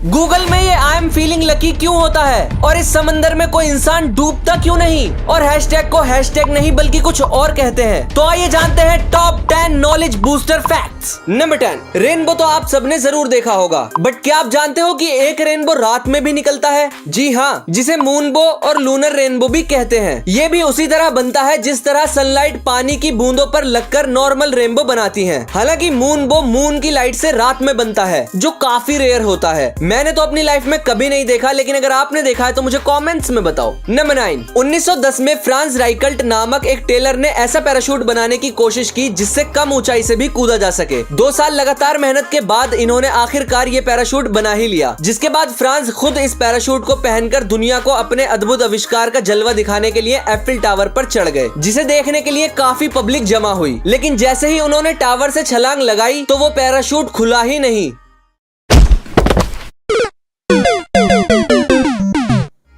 Google में ये I am feeling lucky क्यों होता है और इस समंदर में कोई इंसान डूबता क्यों नहीं और हैशटैग को हैशटैग नहीं बल्कि कुछ और कहते हैं। तो आइए जानते हैं top 10 knowledge booster facts. Number 10, rainbow तो आप सबने जरूर देखा होगा, बट क्या आप जानते हो कि एक रेनबो रात में भी निकलता है? जी हाँ, जिसे मूनबो और लूनर रेनबो भी कहते हैं। ये भी उसी तरह बनता है जिस तरह सनलाइट पानी की बूंदों पर लगकर नॉर्मल रेनबो बनाती है। हालांकि मूनबो मून की लाइट से रात में बनता है, जो काफी रेयर होता है। मैंने तो अपनी लाइफ में कभी नहीं देखा, लेकिन अगर आपने देखा है तो मुझे कमेंट्स में बताओ। नंबर 9, 1910 में फ्रांस राइकल्ट नामक एक टेलर ने ऐसा पैराशूट बनाने की कोशिश की जिससे कम ऊंचाई से भी कूदा जा सके। 2 साल लगातार मेहनत के बाद इन्होंने आखिरकार ये पैराशूट बना ही लिया, जिसके बाद फ्रांस खुद इस पैराशूट को पहनकर दुनिया को अपने अद्भुत आविष्कार का जलवा दिखाने के लिए एफिल टावर पर चढ़ गए, जिसे देखने के लिए काफी पब्लिक जमा हुई। लेकिन जैसे ही उन्होंने टावर से छलांग लगाई तो वो पैराशूट खुला ही नहीं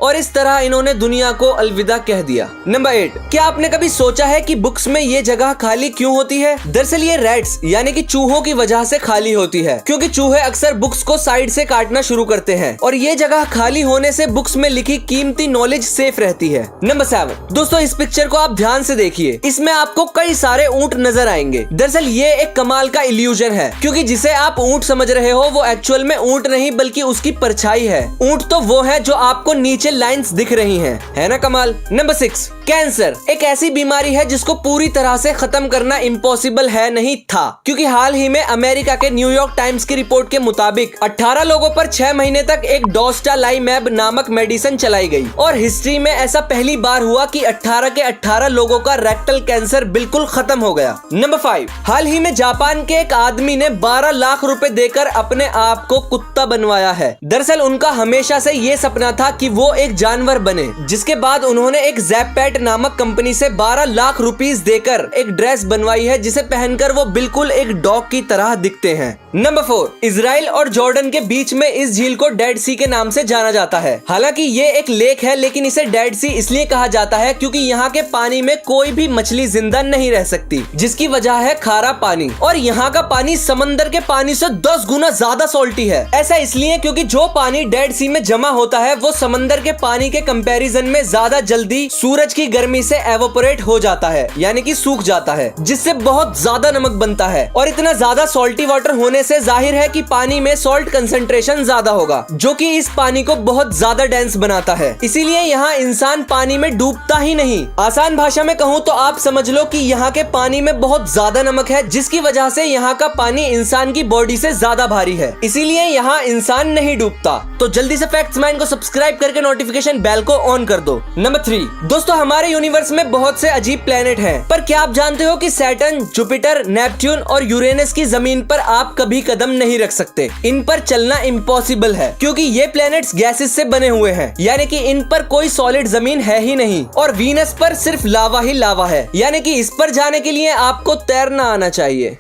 और इस तरह इन्होंने दुनिया को अलविदा कह दिया। नंबर 8, क्या आपने कभी सोचा है कि बुक्स में ये जगह खाली क्यों होती है? दरअसल ये रैट्स यानी कि चूहों की वजह से खाली होती है, क्योंकि चूहे अक्सर बुक्स को साइड से काटना शुरू करते हैं और ये जगह खाली होने से बुक्स में लिखी कीमती नॉलेज सेफ रहती है। नंबर 7, दोस्तों इस पिक्चर को आप ध्यान से देखिए, इसमें आपको कई सारे ऊंट नजर आएंगे। दरअसल ये एक कमाल का इल्यूजन है, क्योंकि जिसे आप ऊंट समझ रहे हो वो एक्चुअल में ऊंट नहीं बल्कि उसकी परछाई है। ऊंट तो वो है जो आपको नीचे लाइंस दिख रही हैं, है ना कमाल। नंबर 6, कैंसर एक ऐसी बीमारी है जिसको पूरी तरह से खत्म करना इम्पॉसिबल है नहीं था, क्योंकि हाल ही में अमेरिका के न्यूयॉर्क टाइम्स की रिपोर्ट के मुताबिक 18 लोगों पर 6 महीने तक एक डोस्टालाइमैब नामक मेडिसिन चलाई गई और हिस्ट्री में ऐसा पहली बार हुआ कि 18 के 18 लोगों का रेक्टल कैंसर बिल्कुल खत्म हो गया। नंबर 5, हाल ही में जापान के एक आदमी ने 12 लाख रुपए देकर अपने आप को कुत्ता बनवाया है। दरअसल उनका हमेशा से ये सपना था कि वो एक जानवर बने, जिसके बाद उन्होंने एक ज़ैपेट नामक कंपनी से 12 लाख रुपीस देकर एक ड्रेस बनवाई है जिसे पहनकर वो बिल्कुल एक डॉग की तरह दिखते हैं। नंबर 4, इजराइल और जॉर्डन के बीच में इस झील को डेड सी के नाम से जाना जाता है। हालांकि ये एक लेक है, लेकिन इसे डेड सी इसलिए कहा जाता है क्योंकि यहाँ के पानी में कोई भी मछली जिंदा नहीं रह सकती, जिसकी वजह है खारा पानी। और यहाँ का पानी समंदर के पानी से 10 गुना ज्यादा सॉल्टी है। ऐसा इसलिए क्योंकि जो पानी डेड सी में जमा होता है वो समंदर के पानी के कंपैरिजन में ज्यादा जल्दी सूरज की गर्मी से एवोपोरेट हो जाता है, यानी कि सूख जाता है, जिससे बहुत ज्यादा नमक बनता है। और इतना ज्यादा सॉल्टी वाटर होने से जाहिर है कि पानी में सॉल्ट कंसंट्रेशन ज्यादा होगा, जो कि इस पानी को बहुत ज्यादा डेंस बनाता है। इसीलिए यहाँ इंसान पानी में डूबता ही नहीं। आसान भाषा में कहूँ तो आप समझ लो कि यहाँ के पानी में बहुत ज्यादा नमक है, जिसकी वजह से यहाँ का पानी इंसान की बॉडी से ज्यादा भारी है, इसीलिए यहाँ इंसान नहीं डूबता। तो जल्दी से फैक्ट्स माइंड को सब्सक्राइब करके नोटिफिकेशन बेल को ऑन कर दो। नंबर 3, दोस्तों हमारे यूनिवर्स में बहुत से अजीब प्लेनेट हैं, पर क्या आप जानते हो कि सैटर्न, जुपिटर, नेपट्यून और यूरेनस की जमीन पर आप कभी कदम नहीं रख सकते। इन पर चलना इम्पॉसिबल है, क्योंकि ये प्लेनेट्स गैसेस से बने हुए हैं, यानी कि इन पर कोई सॉलिड जमीन है ही नहीं। और वीनस पर सिर्फ लावा ही लावा है, यानी कि इस पर जाने के लिए आपको तैरना आना चाहिए।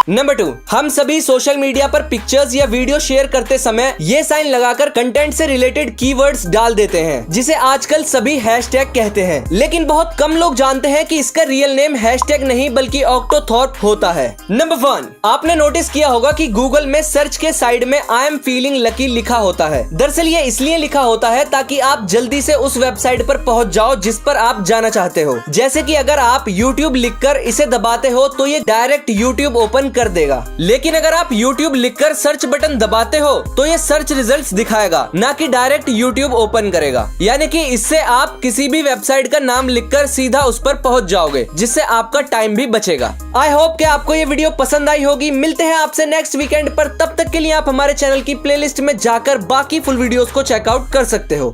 नंबर 2, हम सभी सोशल मीडिया पर पिक्चर्स या वीडियो शेयर करते समय ये साइन लगाकर कंटेंट से रिलेटेड कीवर्ड्स डाल देते हैं, जिसे आजकल सभी हैशटैग कहते हैं। लेकिन बहुत कम लोग जानते हैं कि इसका रियल नेम हैशटैग नहीं बल्कि ऑक्टोथॉर्प होता है। नंबर 1, आपने नोटिस किया होगा कि गूगल में सर्च के साइड में आई एम फीलिंग लकी लिखा होता है। दरअसल ये इसलिए लिखा होता है ताकि आप जल्दी से उस वेबसाइट पर पहुंच जाओ जिस पर आप जाना चाहते हो। जैसे कि अगर आप YouTube लिखकर इसे दबाते हो तो ये डायरेक्ट YouTube ओपन कर देगा, लेकिन अगर आप YouTube लिखकर सर्च बटन दबाते हो तो ये सर्च रिजल्ट्स दिखाएगा, ना कि डायरेक्ट YouTube ओपन करेगा। यानी कि इससे आप किसी भी वेबसाइट का नाम लिखकर सीधा उस पर पहुंच जाओगे, जिससे आपका टाइम भी बचेगा। आई होप कि आपको ये वीडियो पसंद आई होगी। मिलते हैं आपसे नेक्स्ट वीकेंड पर, तब तक के लिए आप हमारे चैनल की प्लेलिस्ट में जाकर बाकी फुल वीडियोस को चेकआउट कर सकते हो।